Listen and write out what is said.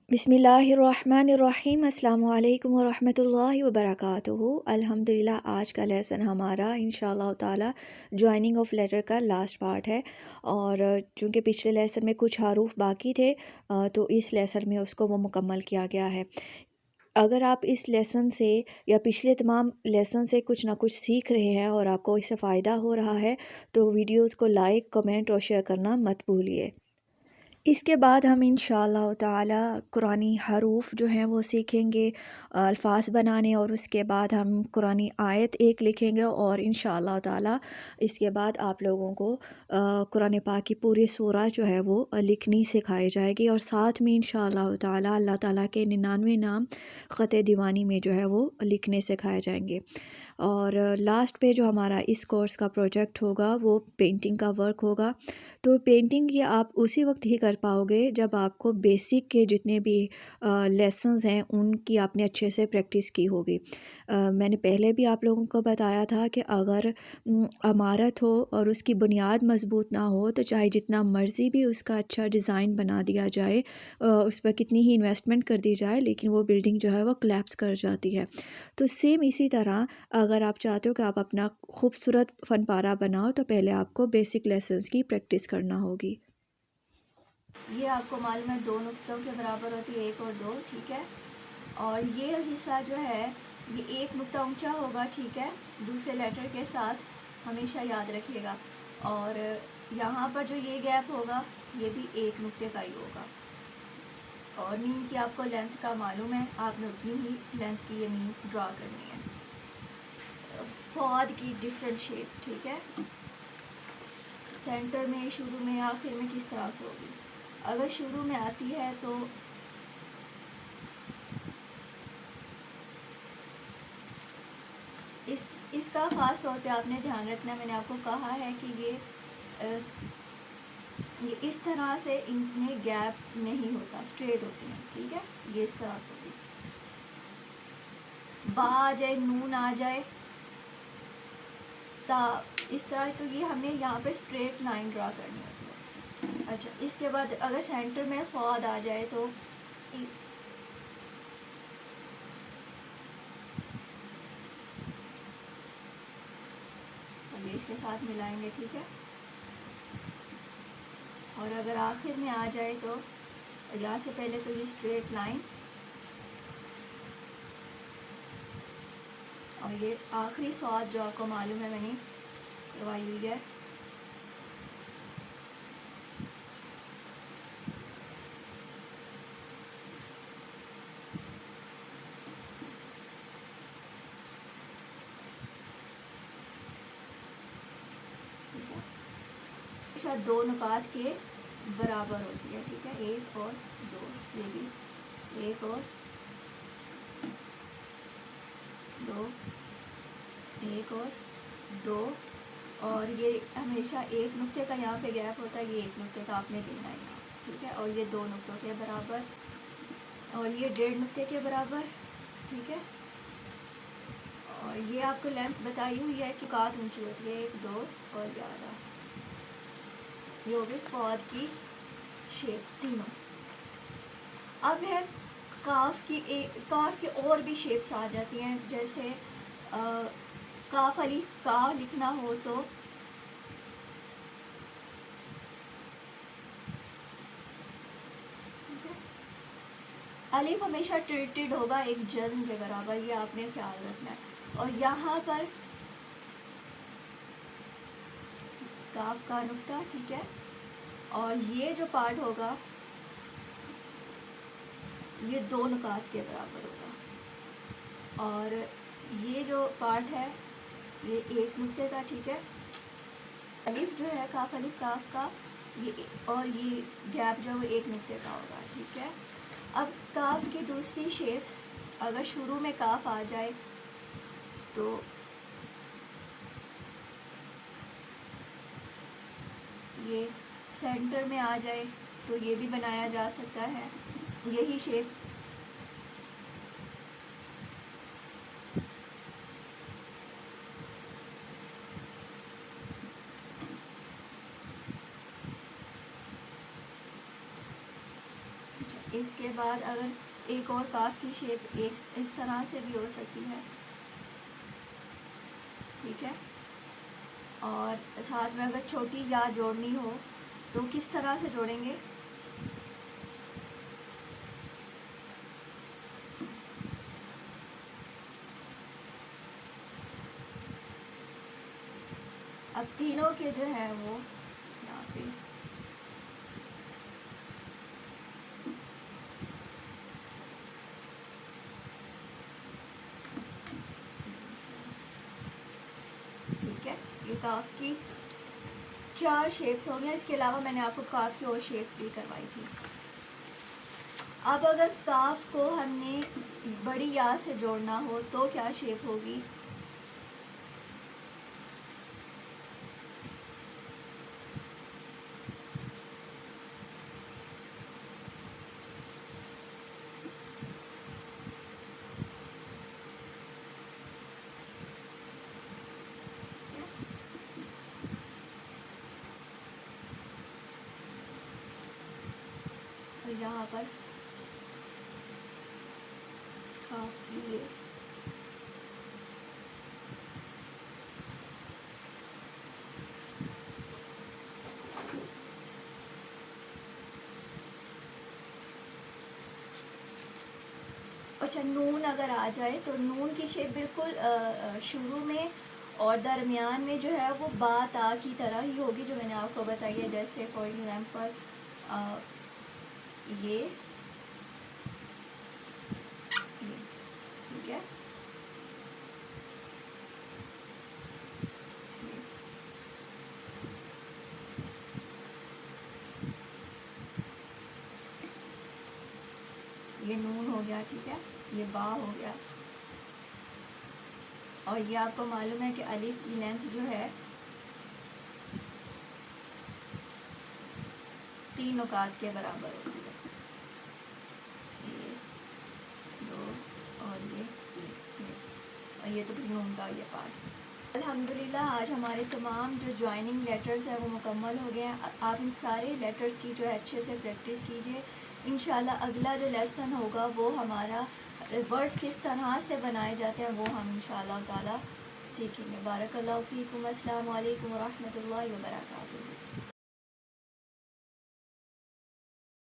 बिस्मिल्लाहिर्रहमानिर्रहीम अस्सलामु अलैकुम वरहमतुल्लाहि वबरकातुहू। अल्हम्दुलिल्लाह आज का लेसन हमारा इंशाअल्लाह ताला जॉइनिंग ऑफ लेटर का लास्ट पार्ट है। और चूँकि पिछले लेसन में कुछ हरूफ बाकी थे तो इस लेसन में उसको वो मुकम्मल किया गया है। अगर आप इस लेसन से या पिछले तमाम लेसन से कुछ ना कुछ सीख रहे हैं और आपको इससे फ़ायदा हो रहा है तो वीडियोज़ को लाइक कमेंट और शेयर करना मत भूलिए। इसके बाद हम इंशाअल्लाह ताला कुरानी हरूफ जो हैं वो सीखेंगे, अल्फाज बनाने, और उसके बाद हम कुरानी आयत एक लिखेंगे और इंशाअल्लाह ताला इसके बाद आप लोगों को कुरान पाक की पूरी सूरा जो है वो लिखनी सिखाई जाएगी। और साथ में इंशाअल्लाह ताला अल्लाह ताला के 99 नाम ख़त दीवानी में जो है वो लिखने सिखाए जाएंगे। और लास्ट पे जो हमारा इस कोर्स का प्रोजेक्ट होगा वो पेंटिंग का वर्क होगा। तो पेंटिंग ये आप उसी वक्त ही कर पाओगे जब आपको बेसिक के जितने भी लेसन्स हैं उनकी आपने अच्छे से प्रैक्टिस की होगी। मैंने पहले भी आप लोगों को बताया था कि अगर इमारत हो और उसकी बुनियाद मज़बूत ना हो तो चाहे जितना मर्ज़ी भी उसका अच्छा डिज़ाइन बना दिया जाए, उस पर कितनी ही इन्वेस्टमेंट कर दी जाए, लेकिन वो बिल्डिंग जो है वो कोलैप्स कर जाती है। तो सेम इसी तरह अगर आप चाहते हो कि आप अपना खूबसूरत फ़न पारा बनाओ तो पहले आपको बेसिक लेसन्स की प्रैक्टिस करना होगी। ये आपको मालूम है 2 नुक्तों के बराबर होती है, 1 और 2, ठीक है। और ये हिस्सा जो है ये 1 नुक्ता ऊंचा होगा, ठीक है, दूसरे लेटर के साथ, हमेशा याद रखिएगा। और यहाँ पर जो ये गैप होगा ये भी 1 नुक्ते का ही होगा। और मीन की आपको लेंथ का मालूम है, आपने उतनी ही लेंथ की ये मीन ड्रा करनी है। फॉद की डिफरेंट शेप्स, ठीक है, सेंटर में, शुरू में, आखिर में किस तरह से होगी। अगर शुरू में आती है तो इसका ख़ास तौर पे आपने ध्यान रखना। मैंने आपको कहा है कि ये इस तरह से इनमें गैप नहीं होता, स्ट्रेट होती हैं, ठीक है। ये इस तरह से होगी, बा आ जाए, नून आ जाए, ता, इस तरह। तो ये हमें यहाँ पे स्ट्रेट लाइन ड्रा करनी होती है। अच्छा, इसके बाद अगर सेंटर में फॉद आ जाए तो ये इसके साथ मिलाएंगे, ठीक है। और अगर आखिर में आ जाए तो यहाँ से पहले तो ये स्ट्रेट लाइन, और ये आखिरी सौद जो आपको मालूम है मैंने करवाई हुई है, हमेशा 2 नुकात के बराबर होती है, ठीक है, 1 और 2। ये भी 1 और 2, 1 और 2। और ये हमेशा 1 नुक्ते का यहाँ पे गैप होता है, ये 1 नुक्ते का आपने देना है यहाँ, ठीक है। और ये 2 नुक्तों के बराबर, और ये 1.5 नुक्ते के बराबर, ठीक है। और ये आपको लेंथ बताई हुई है कि कात ऊंची होती है, 1, 2 और 11। ये हो गई फौद की शेप्स तीनों। अब है काफ की और भी शेप्स आ जाती हैं, जैसे काफ अली का लिखना हो तो अलिफ हमेशा टिल्टेड होगा, एक जज्म के बराबर, ये आपने ख्याल रखना है। और यहाँ पर काफ का नुक्ता, ठीक है। और ये जो पार्ट होगा ये 2 नुकात के बराबर होगा। और ये जो पार्ट है ये 1 नुक्ते का, ठीक है। अलिफ जो है काफ अलिफ काफ का, ये और ये गैप जो है वो 1 नुक्ते का होगा, ठीक है। अब काफ की दूसरी शेप्स, अगर शुरू में काफ आ जाए तो ये सेंटर में आ जाए तो ये भी बनाया जा सकता है, यही शेप। अच्छा, इसके बाद अगर एक और काफ की शेप इस तरह से भी हो सकती है, ठीक है। और साथ में अगर छोटी या जोड़नी हो तो किस तरह से जोड़ेंगे? अब तीनों के जो है वो यहाँ पे ठीक है, ये काफ की 4 शेप्स हो गए। इसके अलावा मैंने आपको काफ की और शेप्स भी करवाई थी। अब अगर काफ को हमने बड़ी या से जोड़ना हो तो क्या शेप होगी? तो यहाँ पर काफ की ये अच्छा, नून अगर आ जाए तो नून की शेप बिल्कुल शुरू में और दरमियान में जो है वो बा ता की तरह ही होगी जो मैंने आपको बताई है। जैसे फॉर एग्ज़ाम्पल ये ठीक है, ये नून हो गया, ठीक है, ये बा हो गया। और ये आपको मालूम है कि अलिफ की लेंथ जो है 3 नुकात के बराबर होती है। ये 2 और ये 3, और ये तो फिर नून का ये पार्ट। अल्हम्दुलिल्लाह आज हमारे तमाम जो जॉइनिंग लेटर्स हैं वो मुकम्मल हो गए हैं। आप इन सारे लेटर्स की जो है अच्छे से प्रैक्टिस कीजिए। इंशाल्लाह अगला जो लेसन होगा वो हमारा वर्ड्स किस तरह से बनाए जाते हैं वो हम इंशाल्लाह ताला सीखेंगे। बारकल्लाहु फ़ीकुम। अस्सलामु अलैकुम व रहमतुल्लाहि व बरकातुहू।